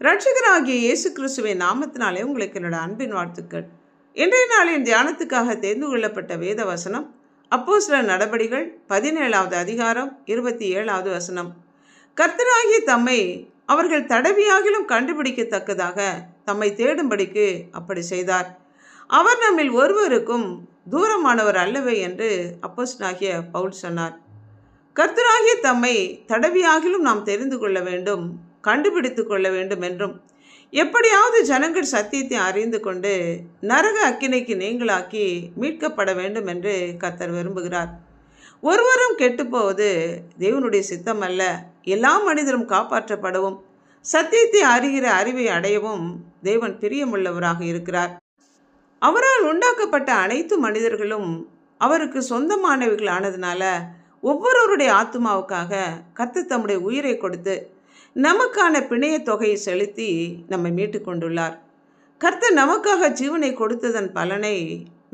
இரட்சகராகிய இயேசு கிறிஸ்துவின் நாமத்தினாலே உங்களுக்கு என்னோட அன்பின் வாழ்த்துக்கள். இன்றைய நாளின் தியானத்துக்காக தேர்ந்து கொள்ளப்பட்ட வேத வசனம் அப்போஸ்தலர் நடபடிகள் 17வது அதிகாரம் 27வது வசனம். கர்த்தராகிய தம்மை அவர்கள் தடவியாகிலும் கண்டுபிடிக்கத்தக்கதாக தம்மை தேடும்படிக்கு அப்படி செய்தார். அவர் நம்மில் ஒருவருக்கும் தூரமானவர் அல்லவே என்று அப்போஸ்தலனாகிய பவுல் சொன்னார். கர்த்தராகிய தம்மை தடவியாகிலும் நாம் தெரிந்து கொள்ள வேண்டும், கண்டுபிடித்து கொள்ள வேண்டும் என்றும், எப்படியாவது ஜனங்கள் சத்தியத்தை அறிந்து கொண்டு நரக அக்கினைக்கு நீங்களாக்கி மீட்கப்பட வேண்டும் என்று கர்த்தர் விரும்புகிறார். ஒருவரும் கெட்டுப்போவது தேவனுடைய சித்தம் அல்ல. எல்லா மனிதரும் காப்பாற்றப்படவும் சத்தியத்தை அறிகிற அறிவை அடையவும் தேவன் பிரியமுள்ளவராக இருக்கிறார். அவரால் உண்டாக்கப்பட்ட அனைத்து மனிதர்களும் அவருக்கு சொந்தமானவைகள் ஆனதுனால ஒவ்வொருவருடைய ஆத்மாவுக்காக கர்த்தர் தம்முடைய உயிரை கொடுத்து நமக்கான பிணைய தொகையை செலுத்தி நம்மை மீட்டு கொண்டுள்ளார். கர்த்தர் நமக்காக ஜீவனை கொடுத்ததன் பலனை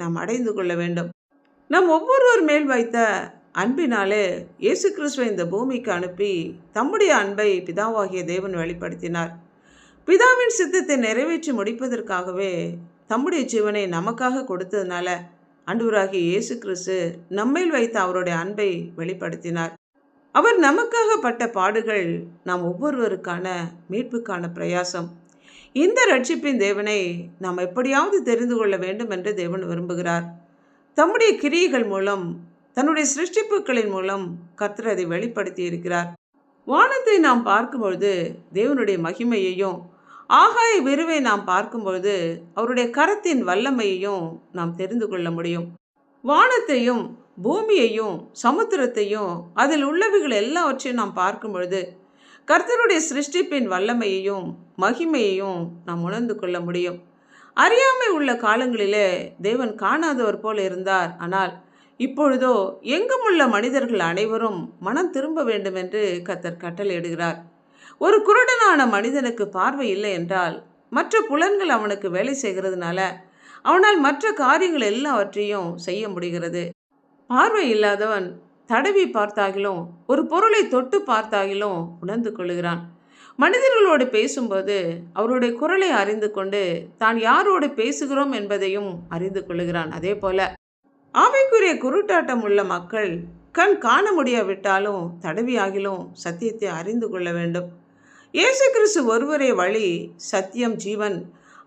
நாம் அடைந்து கொள்ள வேண்டும். நம் ஒவ்வொருவர் மேல் வைத்த அன்பினாலே இயேசு கிறிஸ்துவை இந்த பூமிக்கு அனுப்பி தம்முடைய அன்பை பிதாவாகிய தேவன் வெளிப்படுத்தினார். பிதாவின் சித்தத்தை நிறைவேற்றி முடிப்பதற்காகவே தம்முடைய ஜீவனை நமக்காக கொடுத்ததுனால ஆண்டவராகிய இயேசு கிறிஸ்து நம்மேல் வைத்த அவருடைய அன்பை வெளிப்படுத்தினார். அவர் நமக்காக பட்ட பாடுகள் நாம் ஒவ்வொருவருக்கான மீட்புக்கான பிரயாசம். இந்த ரட்சிப்பின் தேவனை நாம் எப்படியாவது தெரிந்து கொள்ள வேண்டும் என்று தேவன் விரும்புகிறார். தம்முடைய கிரியைகள் மூலம், தன்னுடைய சிருஷ்டிப்புகளின் மூலம் கர்த்தர் அதை வெளிப்படுத்தி இருக்கிறார். வானத்தை நாம் பார்க்கும்பொழுது தேவனுடைய மகிமையையும், ஆகாய விருவை நாம் பார்க்கும்பொழுது அவருடைய கரத்தின் வல்லமையையும் நாம் தெரிந்து கொள்ள முடியும். வானத்தையும் பூமியையும் சமுத்திரத்தையும் அதில் உள்ளவைகள் எல்லாவற்றையும் நாம் பார்க்கும் பொழுது கர்த்தருடைய சிருஷ்டிப்பின் வல்லமையையும் மகிமையையும் நாம் உணர்ந்து கொள்ள முடியும். அறியாமை உள்ள காலங்களிலே தேவன் காணாதவர் போல இருந்தார். ஆனால் இப்பொழுதோ எங்கும் உள்ள மனிதர்கள் அனைவரும் மனம் திரும்ப வேண்டும் என்று கர்த்தர் கட்டளையிடுகிறார். ஒரு குருடனான மனிதனுக்கு பார்வை இல்லை என்றால் மற்ற புலன்கள் அவனுக்கு வேலை செய்கிறதுனால அவனால் மற்ற காரியங்கள் எல்லாவற்றையும் செய்ய முடிகிறது. பார்வை இல்லாதவன் தடவி பார்த்தாகிலும் ஒரு பொருளை தொட்டு பார்த்தாகிலும் உணர்ந்து கொள்கிறான். மனிதர்களோடு பேசும்போது அவருடைய குரலை அறிந்து கொண்டு தான் யாரோடு பேசுகிறோம் என்பதையும் அறிந்து கொள்கிறான். அதே போல ஆவிக்குரிய குருட்டாட்டம் உள்ள மக்கள் கண் காண முடியாவிட்டாலும் தடவியாகிலும் சத்தியத்தை அறிந்து கொள்ள வேண்டும். இயேசு கிறிஸ்து ஒருவரே வழி, சத்தியம், ஜீவன்.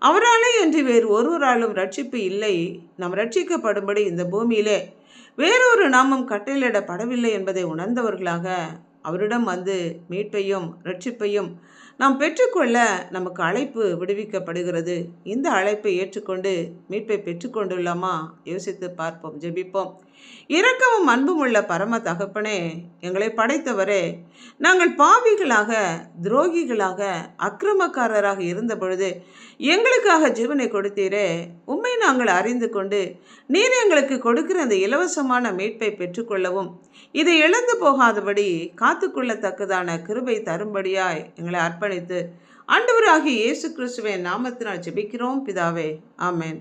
அவராலே என்று வேறு ஒருவராலும் ரட்சிப்பு இல்லை. நாம் ரட்சிக்கப்படும்படி இந்த பூமியிலே வேறொரு நாமம் கட்டளையிடப்படவில்லை என்பதை உணர்ந்தவர்களாக அவரிடம் வந்து மீட்பையும் ரட்சிப்பையும் நாம் பெற்றுக்கொள்ள நமக்கு அழைப்பு விடுவிக்கப்படுகிறது. இந்த அழைப்பை ஏற்றுக்கொண்டு மீட்பை பெற்றுக்கொண்டுள்ளோமா? யோசித்து பார்ப்போம், ஜெபிப்போம். இரக்கமும் அன்பும் உள்ள பரம தகப்பனே, எங்களை படைத்தவரே, நாங்கள் பாவிகளாக, துரோகிகளாக, அக்கிரமக்காரராக இருந்த பொழுது எங்களுக்காக ஜீவனை கொடுத்தீரே. உம்மை நாங்கள் அறிந்து கொண்டு நீர் எங்களுக்கு கொடுக்கிற அந்த இலவசமான மீட்பை பெற்றுக்கொள்ளவும் இதை இழந்து போகாதபடி காத்துக்கொள்ளத்தக்கதான கிருபை தரும்படியாய் எங்களை அர்ப்பணித்து ஆண்டவராகிய இயேசு கிறிஸ்துவின் நாமத்தினால் ஜெபிக்கிறோம் பிதாவே. ஆமென்.